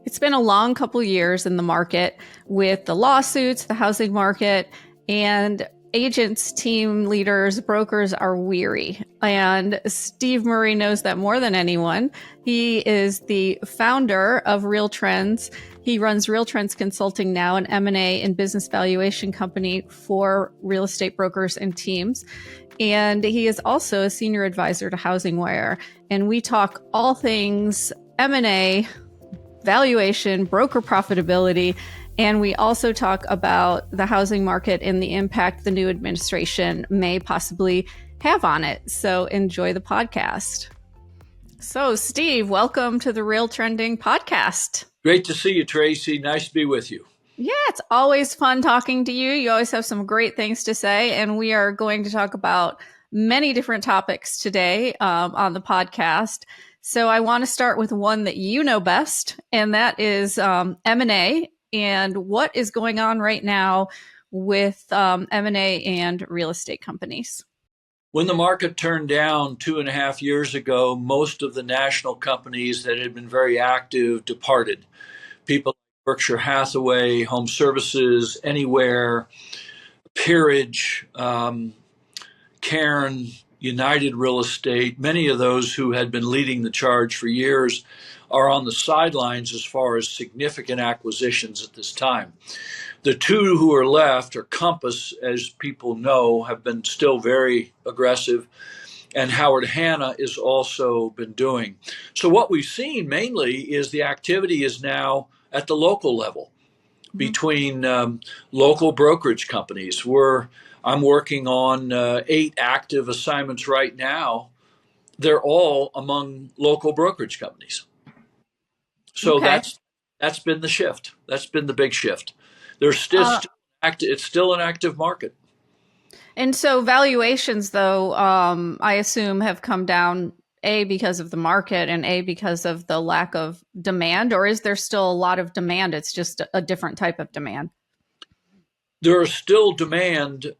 It's been a long couple years in the market with the lawsuits, the housing market, and agents, team leaders, brokers are weary. And Steve Murray knows that more than anyone. He is the founder of RealTrends. He runs RealTrends Consulting now, an M&A and business valuation company for real estate brokers and teams. And he is also a senior advisor to HousingWire. And we talk all things M&A, valuation, broker profitability, and we also talk about the housing market and the impact the new administration may possibly have on it. So enjoy the podcast. So Steve, welcome to the RealTrending podcast. Great to see you, Tracey. Nice to be with you. Yeah, it's always fun talking to you. You always have some great things to say, and we are going to talk about many different topics today on the podcast. So I want to start with one that you know best, and that is M&A and what is going on right now with M&A and real estate companies. When the market turned down 2.5 years ago, most of the national companies that had been very active departed. People like Berkshire Hathaway, Home Services, Anywhere, Peerage, Cairn, United Real Estate, many of those who had been leading the charge for years are on the sidelines as far as significant acquisitions at this time. The two who are left are Compass, as people know, have been still very aggressive, and Howard Hanna has also been doing. So what we've seen mainly is the activity is now at the local level between local brokerage companies. I'm working on 8 active assignments right now. They're all among local brokerage companies. So that's been the shift. That's been the big shift. There's still it's still an active market. And so valuations, though, I assume have come down, A, because of the market, and A, because of the lack of demand, or is there still a lot of demand? It's just a different type of demand. There is still demand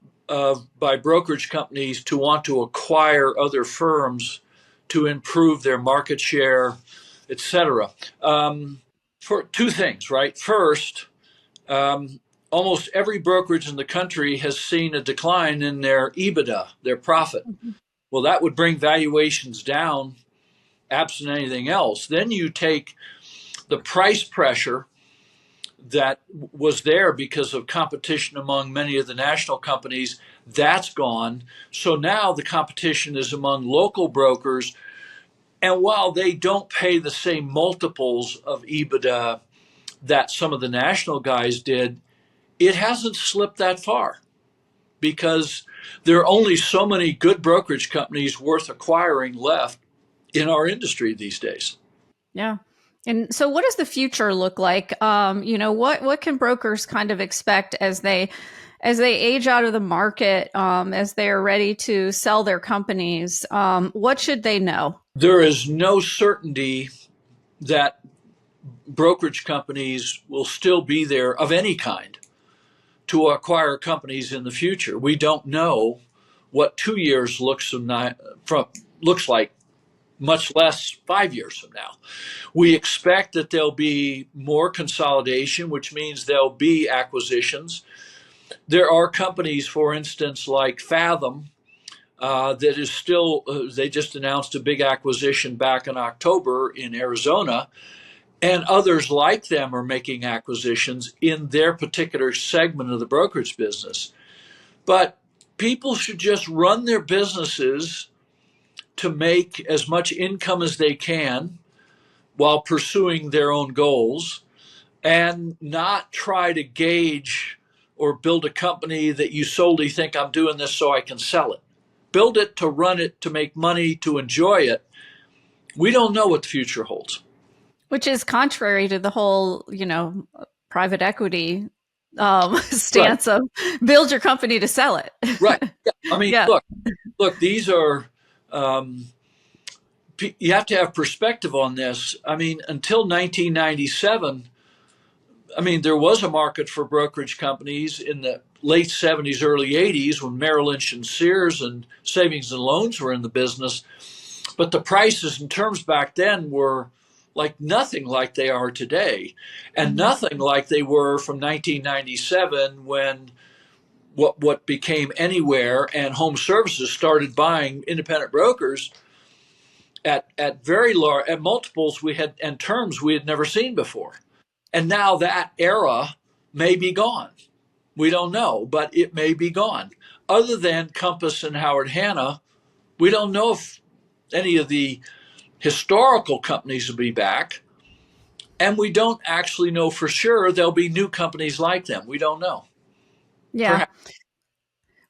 by brokerage companies to want to acquire other firms to improve their market share, et cetera. For two things, right? First, almost every brokerage in the country has seen a decline in their EBITDA, their profit. Well, that would bring valuations down absent anything else. Then you take the price pressure that was there because of competition among many of the national companies, that's gone. So now the competition is among local brokers. And while they don't pay the same multiples of EBITDA that some of the national guys did, it hasn't slipped that far because there are only so many good brokerage companies worth acquiring left in our industry these days. Yeah. And so what does the future look like? What can brokers kind of expect as they age out of the market, as they are ready to sell their companies? What should they know? There is no certainty that brokerage companies will still be there of any kind to acquire companies in the future. We don't know what 2 years looks like, much less 5 years from now. We expect that there'll be more consolidation, which means there'll be acquisitions. There are companies, for instance, like Fathom, that is still, they just announced a big acquisition back in October in Arizona, and others like them are making acquisitions in their particular segment of the brokerage business. But people should just run their businesses to make as much income as they can while pursuing their own goals, and not try to gauge or build a company that you solely think I'm doing this so I can sell it. Build it to run it, to make money, to enjoy it. We don't know what the future holds. Which is contrary to the whole, private equity stance of build your company to sell it. Right. Yeah. I mean, look, these are, you have to have perspective on this. I mean, until 1997, there was a market for brokerage companies in the late 70s, early 80s when Merrill Lynch and Sears and Savings and Loans were in the business. But the prices and terms back then were like nothing like they are today, and Mhm. nothing like they were from 1997 when what became Anywhere and Home Services started buying independent brokers at very large at multiples we had and terms we had never seen before. And now that era may be gone. We don't know, but it may be gone. Other than Compass and Howard Hanna, we don't know if any of the historical companies will be back. And we don't actually know for sure there'll be new companies like them. We don't know. Yeah. Perhaps.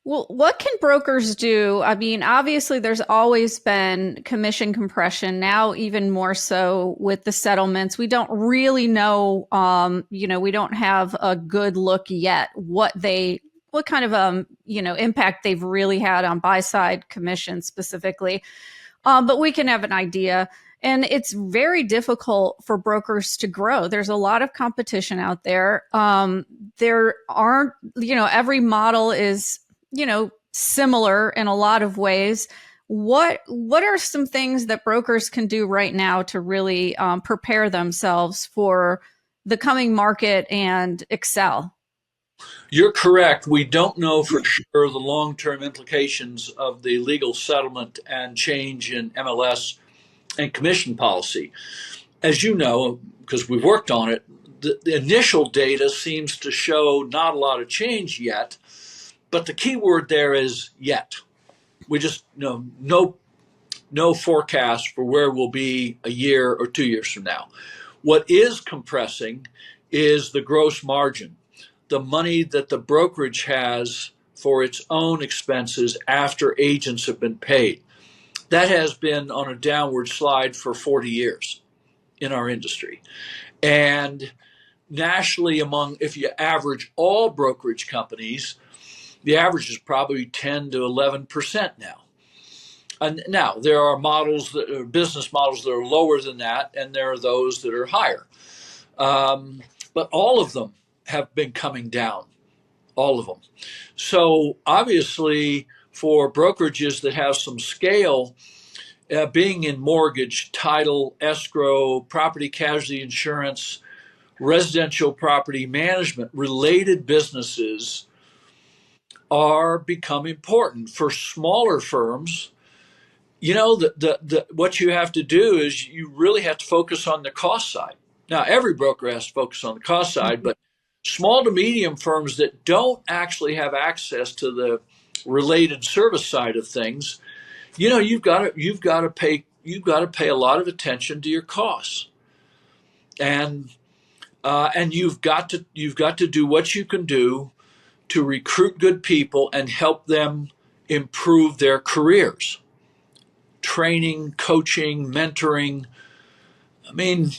Well, what can brokers do? I mean, obviously, there's always been commission compression. Now, even more so with the settlements, we don't really know. We don't have a good look yet what kind of impact they've really had on buy side commission specifically. But we can have an idea. And it's very difficult for brokers to grow. There's a lot of competition out there. There aren't, every model is, similar in a lot of ways. What are some things that brokers can do right now to really prepare themselves for the coming market and excel? You're correct. We don't know for sure the long term implications of the legal settlement and change in MLS and commission policy. As you know, because we've worked on it, the initial data seems to show not a lot of change yet, but the key word there is yet. We just know no forecast for where we'll be a year or 2 years from now. What is compressing is the gross margin, the money that the brokerage has for its own expenses after agents have been paid. That has been on a downward slide for 40 years in our industry. And nationally, if you average all brokerage companies, the average is probably 10 to 11% now. And now there are business models that are lower than that, and there are those that are higher. But all of them have been coming down, all of them. So obviously, for brokerages that have some scale, being in mortgage, title, escrow, property casualty insurance, residential property management, related businesses are become important. For smaller firms, what you have to do is you really have to focus on the cost side. Now, every broker has to focus on the cost side, but small to medium firms that don't actually have access to the related service side of things, you've got to pay a lot of attention to your costs, and you've got to do what you can do to recruit good people and help them improve their careers. Training, coaching, mentoring. I mean,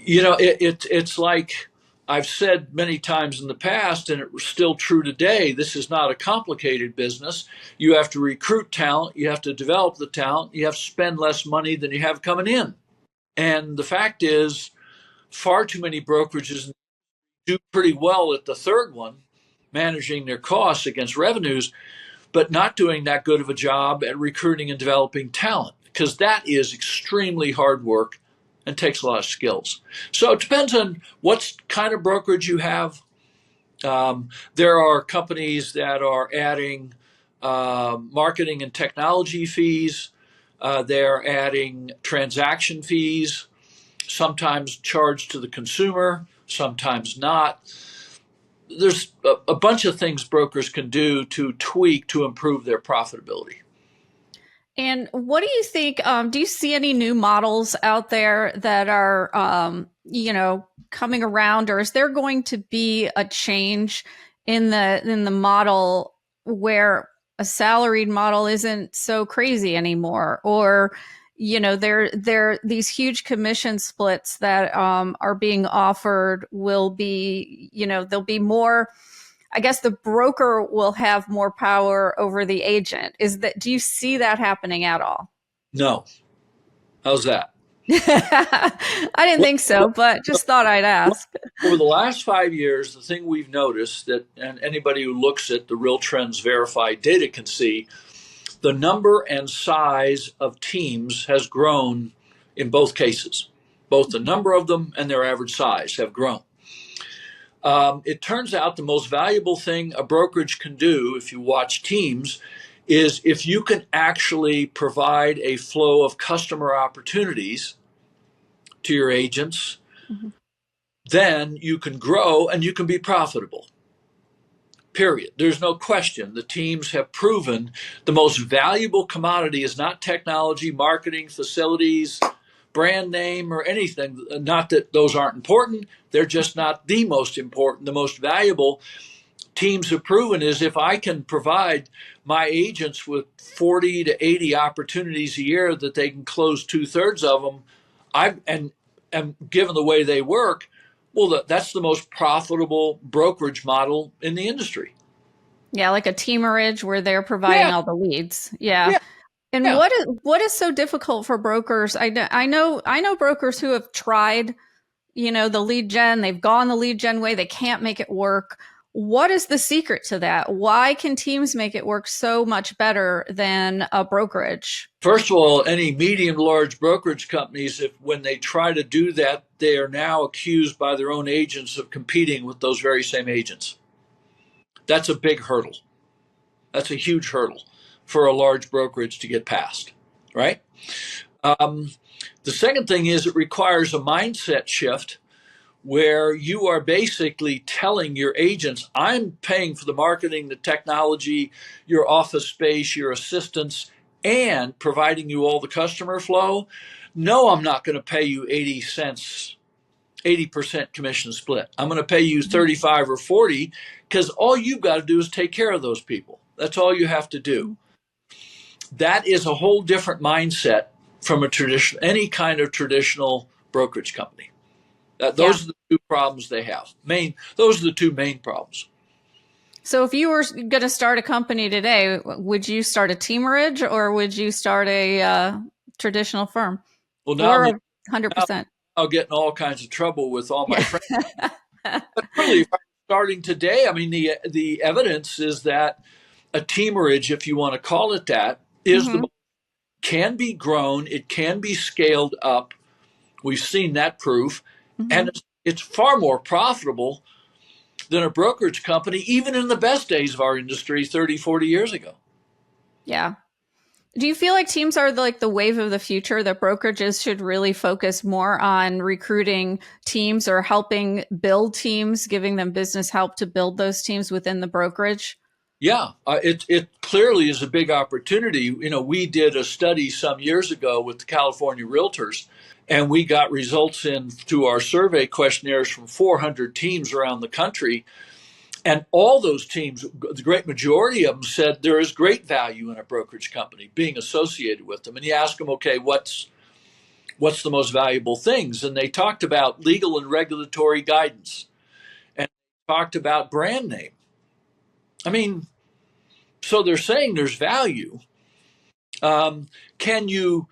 it's like I've said many times in the past, and it's still true today. This is not a complicated business. You have to recruit talent. You have to develop the talent. You have to spend less money than you have coming in. And the fact is, far too many brokerages do pretty well at the third one, managing their costs against revenues, but not doing that good of a job at recruiting and developing talent, because that is extremely hard work and takes a lot of skills. So it depends on what kind of brokerage you have. There are companies that are adding marketing and technology fees. They're adding transaction fees, sometimes charged to the consumer, sometimes not. There's a bunch of things brokers can do to tweak to improve their profitability. And what do you think? Do you see any new models out there that are, coming around, or is there going to be a change in the model where a salaried model isn't so crazy anymore, or there these huge commission splits that are being offered will be, there'll be more. I guess the broker will have more power over the agent. Do you see that happening at all? No. How's that? I didn't think so, but just thought I'd ask. Over the last 5 years, the thing we've noticed that, and anybody who looks at the RealTrends verified data can see, the number and size of teams has grown in both cases. Both the number of them and their average size have grown. It turns out the most valuable thing a brokerage can do, if you watch teams, is if you can actually provide a flow of customer opportunities to your agents, Mm-hmm. then you can grow and you can be profitable. Period. There's no question. The teams have proven the most valuable commodity is not technology, marketing, facilities, brand name, or anything. Not that those aren't important. They're just not the most important. The most valuable teams have proven is if I can provide my agents with 40 to 80 opportunities a year that they can close 2/3 of them, and given the way they work, well, that's the most profitable brokerage model in the industry. Yeah, like a teamerage where they're providing Yeah, all the leads. Yeah. yeah, And yeah. what is so difficult for brokers? I know brokers who have tried, the lead gen, they've gone the lead gen way, they can't make it work. What is the secret to that? Why can teams make it work so much better than a brokerage? First of all, any medium large brokerage companies, if when they try to do that, they are now accused by their own agents of competing with those very same agents. That's a big hurdle. That's a huge hurdle for a large brokerage to get past, right? Um, the second thing is it requires a mindset shift where you are basically telling your agents, I'm paying for the marketing, the technology, your office space, your assistants, and providing you all the customer flow. No, I'm not going to pay you 80 cents, 80% commission split. I'm going to pay you 35 or 40 because all you've got to do is take care of those people. That's all you have to do. That is a whole different mindset from a traditional, any kind of traditional brokerage company. Yeah. Those are the two problems they have. Those are the two main problems. So if you were going to start a company today, would you start a teamerage or would you start a traditional firm Well, now or I'm, now 100%? I'll get in all kinds of trouble with all my Yeah. friends. But really, if I'm starting today, I mean, the evidence is that a teamerage, if you want to call it that, is Hmm. can be grown. It can be scaled up. We've seen that proof, and Hmm. it's far more profitable than a brokerage company, even in the best days of our industry 30, 40 years ago. Yeah. Do you feel like teams are like the wave of the future, that brokerages should really focus more on recruiting teams or helping build teams, giving them business help to build those teams within the brokerage? Yeah, it clearly is a big opportunity. We did a study some years ago with the California Realtors, and we got results in through our survey questionnaires from 400 teams around the country. And all those teams, the great majority of them said there is great value in a brokerage company being associated with them. And you ask them, okay, what's the most valuable things? And they talked about legal and regulatory guidance, and talked about brand name. I mean, so they're saying there's value. Um, can you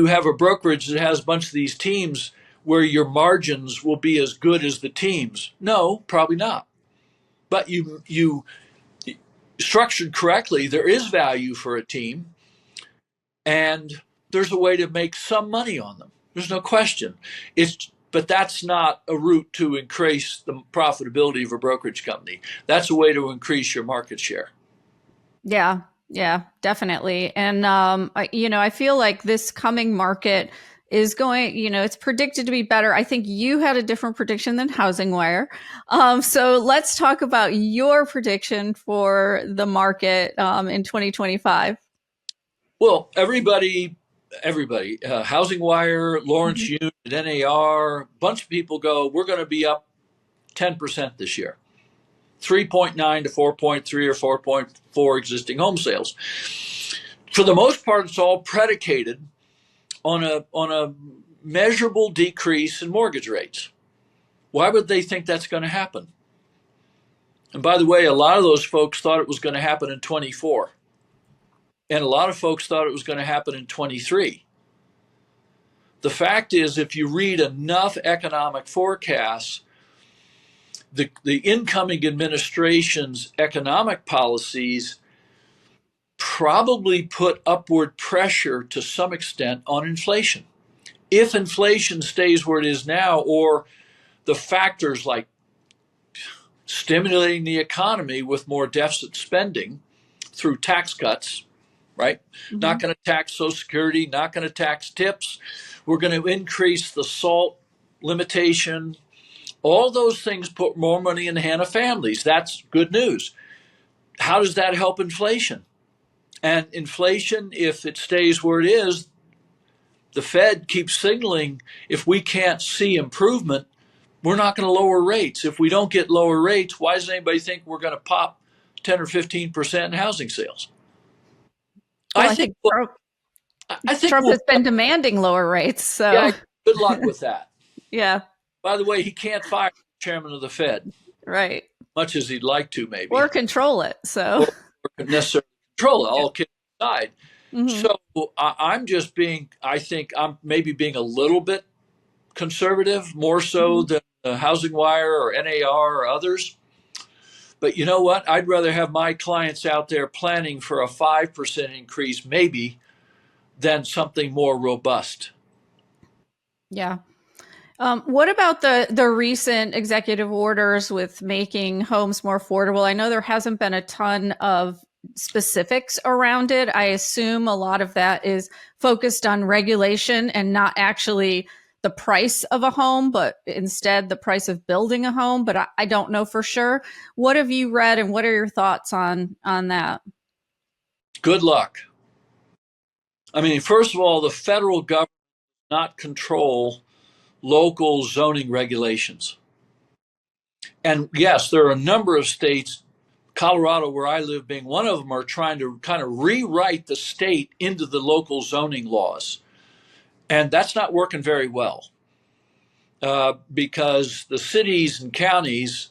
have a brokerage that has a bunch of these teams where your margins will be as good as the teams? No, probably not. But you structured correctly, there is value for a team, and there's a way to make some money on them. There's no question. But that's not a route to increase the profitability of a brokerage company. That's a way to increase your market share. Yeah, yeah, definitely. And I feel like this coming market is going, it's predicted to be better. I think you had a different prediction than HousingWire. So let's talk about your prediction for the market in 2025. Well, HousingWire, Lawrence Mhm. Yun, NAR, a bunch of people go, we're going to be up 10% this year. 3.9 to 4.3 or 4.4 existing home sales. For the most part, it's all predicated on a measurable decrease in mortgage rates. Why would they think that's going to happen? And by the way, a lot of those folks thought it was going to happen in 24. And a lot of folks thought it was going to happen in 23. The fact is, if you read enough economic forecasts, the incoming administration's economic policies probably put upward pressure to some extent on inflation. if inflation stays where it is now, or the factors like stimulating the economy with more deficit spending through tax cuts, right? Mm-hmm. Not going to tax Social Security, not going to tax tips. We're going to increase the SALT limitation. All those things put more money in the hand of families. That's good news. How does that help inflation? And inflation, if it stays where it is, the Fed keeps signaling if we can't see improvement, we're not going to lower rates. If we don't get lower rates, why does anybody think we're going to pop 10 or 15% in housing sales? Well, I I think think we'll, Trump, I think Trump we'll, has been demanding lower rates. So, yeah, good luck with that. yeah, By the way, he can't fire the chairman of the Fed, right. much as he'd like to, Or maybe, control it. So, or necessarily control it, yeah. all kidding aside. Mm-hmm. So I'm just being, I think I'm maybe being a little bit conservative, more so Mm-hmm. than HousingWire or NAR or others. But you know what? I'd rather have my clients out there planning for a 5% increase, maybe, than something more robust. Yeah. What about the recent executive orders with making homes more affordable? I know there hasn't been a ton of specifics around it. I assume a lot of that is focused on regulation and not actually the price of a home, but instead the price of building a home. But I don't know for sure. What have you read, and what are your thoughts on that? Good luck. I mean, first of all, the federal government does not control local zoning regulations. And yes, there are a number of states, Colorado, where I live being one of them, are trying to kind of rewrite the state into the local zoning laws. And that's not working very well because the cities and counties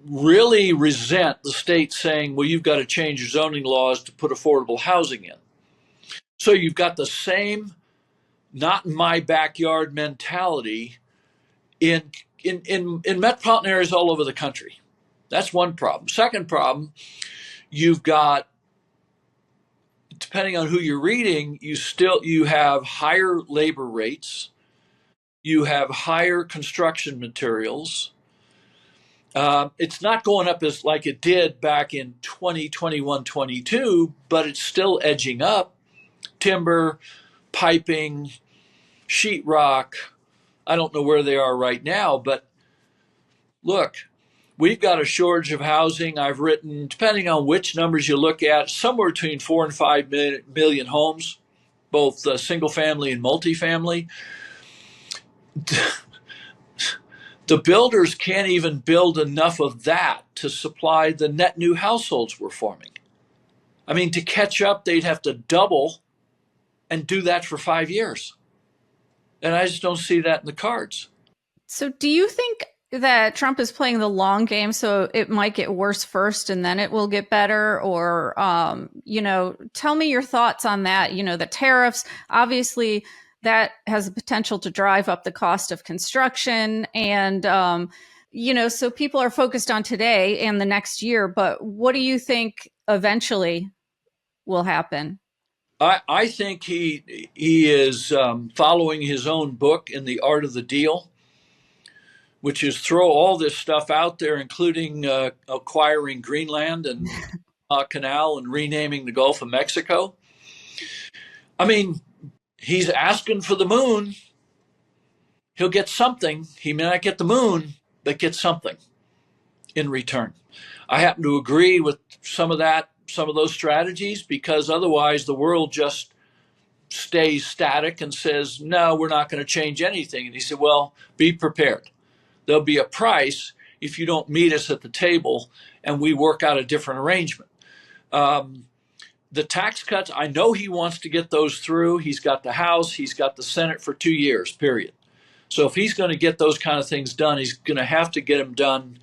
really resent the state saying, well, you've got to change your zoning laws to put affordable housing in. So you've got the same not in my backyard mentality in in metropolitan areas all over the country. That's one problem. Second problem, you've got, depending on who you're reading, you have higher labor rates, you have higher construction materials. It's not going up as like it did back in 2021, 22, but it's still edging up. Timber, piping, sheetrock. I don't know where they are right now, but look, we've got a shortage of housing. I've written, depending on which numbers you look at, somewhere between 4 and 5 million homes, both single family and multifamily. The builders can't even build enough of that to supply the net new households we're forming. I mean, to catch up, they'd have to double and do that for 5 years. And I just don't see that in the cards. So, do you think that Trump is playing the long game, so it might get worse first and then it will get better? Or, tell me your thoughts on that. The tariffs, obviously, that has the potential to drive up the cost of construction. And, so people are focused on today and the next year. But what do you think eventually will happen? I think he is following his own book in The Art of the Deal, which is throw all this stuff out there, including acquiring Greenland and Canal and renaming the Gulf of Mexico. I mean, he's asking for the moon. He'll get something. He may not get the moon, but get something in return. I happen to agree with some of that, some of those strategies, because otherwise the world just stays static and says, no, we're not going to change anything. And he said, well, be prepared. There'll be a price if you don't meet us at the table and we work out a different arrangement. The tax cuts, I know he wants to get those through. He's got the House, he's got the Senate for 2 years, period. So if he's going to get those kind of things done, he's going to have to get them done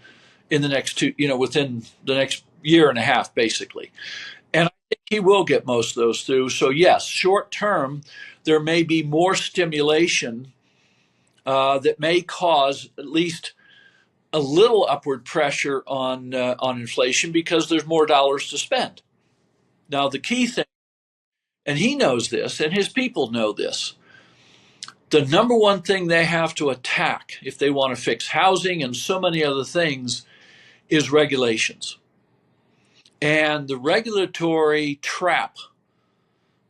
in the next within the next year and a half, basically. And I think he will get most of those through. So yes, short term, there may be more stimulation that may cause at least a little upward pressure on inflation because there's more dollars to spend. Now the key thing, and he knows this, and his people know this, the number one thing they have to attack if they want to fix housing and so many other things is regulations. And the regulatory trap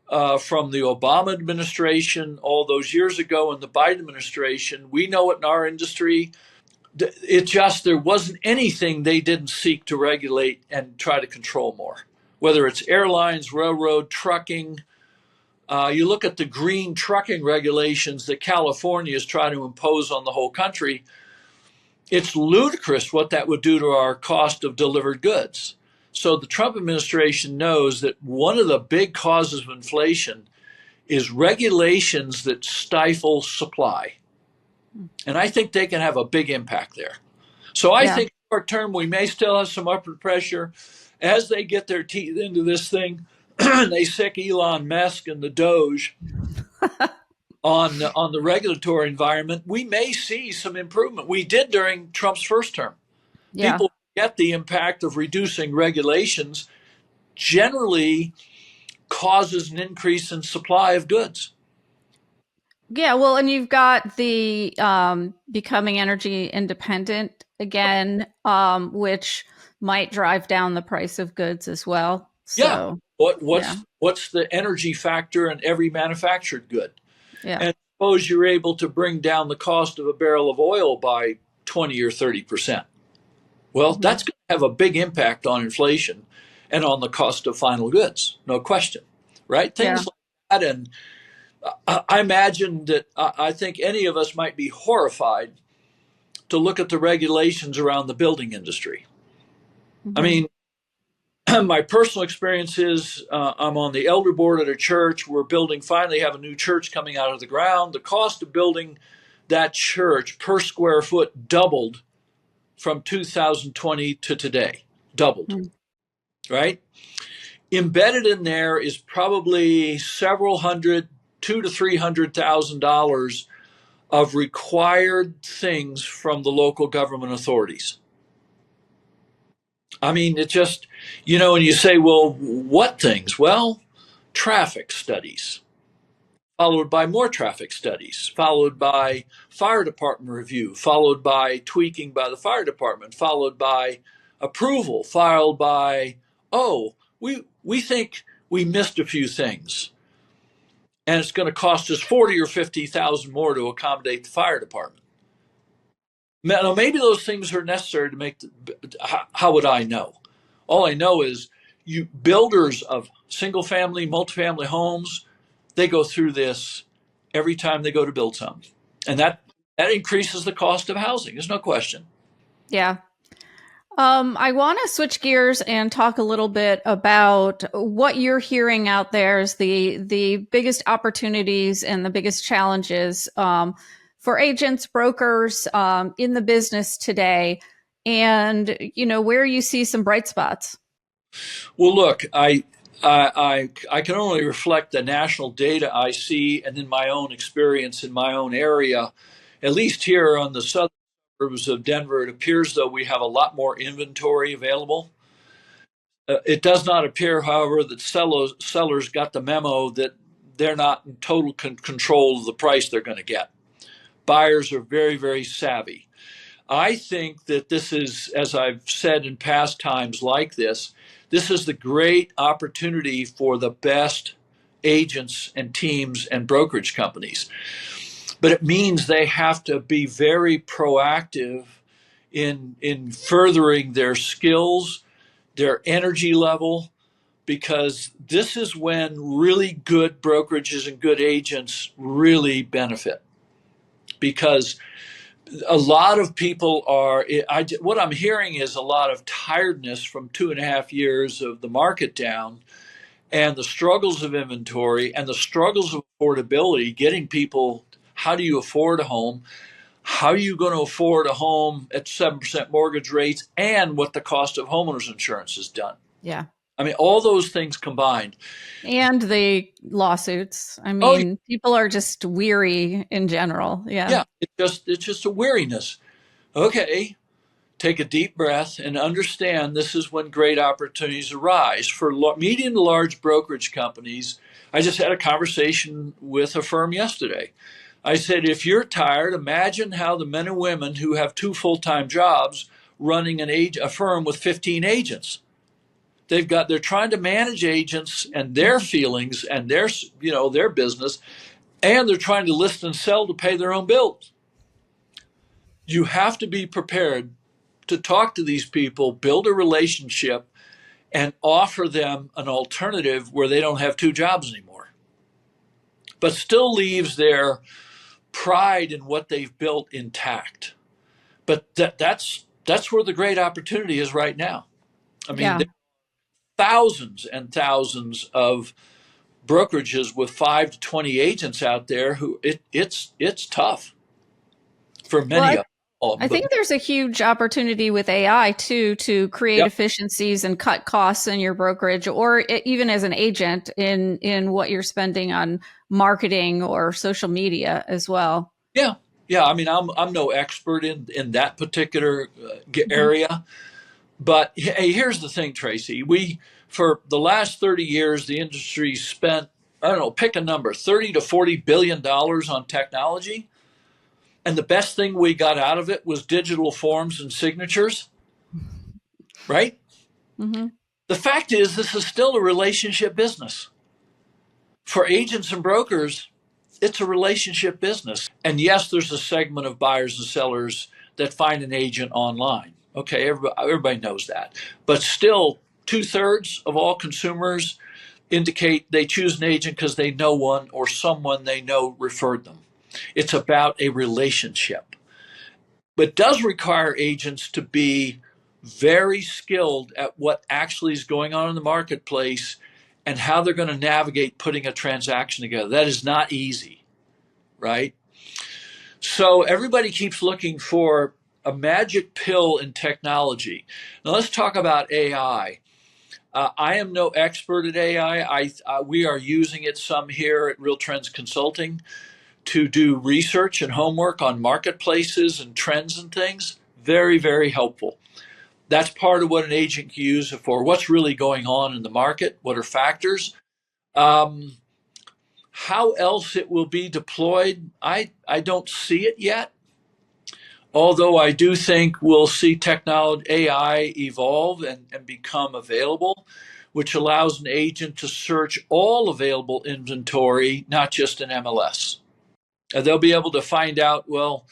from the Obama administration all those years ago and the Biden administration, we know it in our industry. It just, there wasn't anything they didn't seek to regulate and try to control more, whether it's airlines, railroad, trucking. You look at the green trucking regulations that California is trying to impose on the whole country. It's ludicrous what that would do to our cost of delivered goods. So the Trump administration knows that one of the big causes of inflation is regulations that stifle supply. And I think they can have a big impact there. So I think short term, we may still have some upward pressure as they get their teeth into this thing. They sick Elon Musk and the Doge on the regulatory environment. We may see some improvement. We did during Trump's first term. Yeah. People get the impact of reducing regulations generally causes an increase in supply of goods. Yeah, well, and you've got the becoming energy independent again, which might drive down the price of goods as well. So, what's the energy factor in every manufactured good? Yeah. And suppose you're able to bring down the cost of a barrel of oil by 20 or 30%. Well, that's going to have a big impact on inflation and on the cost of final goods, no question, right? Things like that. And I imagine that I think any of us might be horrified to look at the regulations around the building industry. I mean, my personal experience is I'm on the elder board at a church. We're building, finally have a new church coming out of the ground. The cost of building that church per square foot doubled from 2020 to today, doubled, right? Embedded in there is probably several hundred, $200,000 to $300,000 of required things from the local government authorities. I mean, it just, and you say, well, what things? Well, traffic studies, followed by more traffic studies, followed by fire department review, followed by tweaking by the fire department, followed by approval, followed by, we think we missed a few things. And it's going to cost us 40 or 50,000 more to accommodate the fire department. Now, maybe those things are necessary to make, how would I know? All I know is you builders of single family, multifamily homes, they go through this every time they go to build something. And that increases the cost of housing. There's no question. Yeah. I want to switch gears and talk a little bit about what you're hearing out there as the biggest opportunities and the biggest challenges for agents, brokers in the business today, and where you see some bright spots. Well, look, I can only reflect the national data I see and then my own experience in my own area. At least here on the southern suburbs of Denver, it appears though we have a lot more inventory available. It does not appear, however, that sellers got the memo that they're not in total control of the price they're going to get. Buyers are very, very savvy. I think that this is, as I've said in past times like this is the great opportunity for the best agents and teams and brokerage companies. But it means they have to be very proactive in furthering their skills, their energy level, because this is when really good brokerages and good agents really benefit. Because a lot of people what I'm hearing is a lot of tiredness from 2.5 years of the market down and the struggles of inventory and the struggles of affordability, getting people, how do you afford a home? How are you going to afford a home at 7% mortgage rates and what the cost of homeowners insurance has done? Yeah. I mean, all those things combined. And the lawsuits. I mean, people are just weary in general. Yeah. Yeah. It's just a weariness. Okay. Take a deep breath and understand this is when great opportunities arise. For medium to large brokerage companies, I just had a conversation with a firm yesterday. I said, if you're tired, imagine how the men and women who have 2 full-time jobs running a firm with 15 agents. They're trying to manage agents and their feelings and their business, and they're trying to list and sell to pay their own bills. You have to be prepared to talk to these people, build a relationship, and offer them an alternative where they don't have 2 jobs anymore, but still leaves their pride in what they've built intact. But that's where the great opportunity is right now. I mean, Yeah. there are thousands and thousands of brokerages with 5 to 20 agents out there who it's tough for Well, many of them. I But think there's a huge opportunity with AI too to create yep, efficiencies and cut costs in your brokerage, or even as an agent in what you're spending on marketing or social media as well. yeah, yeah. I mean, I'm no expert in that particular Mhm. area, but hey, here's the thing, Tracey. We for the last 30 years, the industry spent, I don't know, pick a number, 30 to 40 billion dollars on technology. And the best thing we got out of it was digital forms and signatures, right? Mhm. The fact is, this is still a relationship business. For agents and brokers, it's a relationship business. And yes, there's a segment of buyers and sellers that find an agent online. Okay, everybody knows that. But still, 2/3 of all consumers indicate they choose an agent because they know one or someone they know referred them. It's about a relationship, but does require agents to be very skilled at what actually is going on in the marketplace and how they're going to navigate putting a transaction together. That is not easy, right? So everybody keeps looking for a magic pill in technology. Now let's talk about AI. I am no expert at AI. We are using it some here at RealTrends Consulting to do research and homework on marketplaces and trends and things. Very, very helpful. That's part of what an agent can use it for. What's really going on in the market? What are factors? Um, how else it will be deployed? I don't see it yet. Although I do think we'll see technology, AI evolve and become available, which allows an agent to search all available inventory, not just an MLS. They'll be able to find out, well,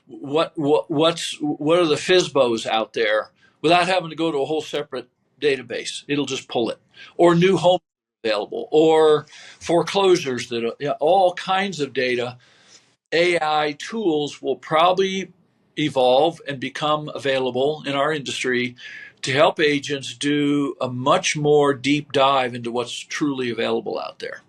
what are the FISBOs out there without having to go to a whole separate database. It'll just pull it, or new homes available, or foreclosures that are, all kinds of data. AI tools will probably evolve and become available in our industry to help agents do a much more deep dive into what's truly available out there.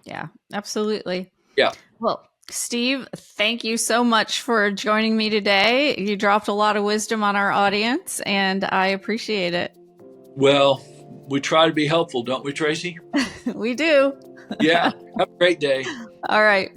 Yeah, absolutely. Yeah. Well, Steve, thank you so much for joining me today. You dropped a lot of wisdom on our audience, and I appreciate it. Well, we try to be helpful, don't we, Tracey? We do. Yeah. Have a great day. All right.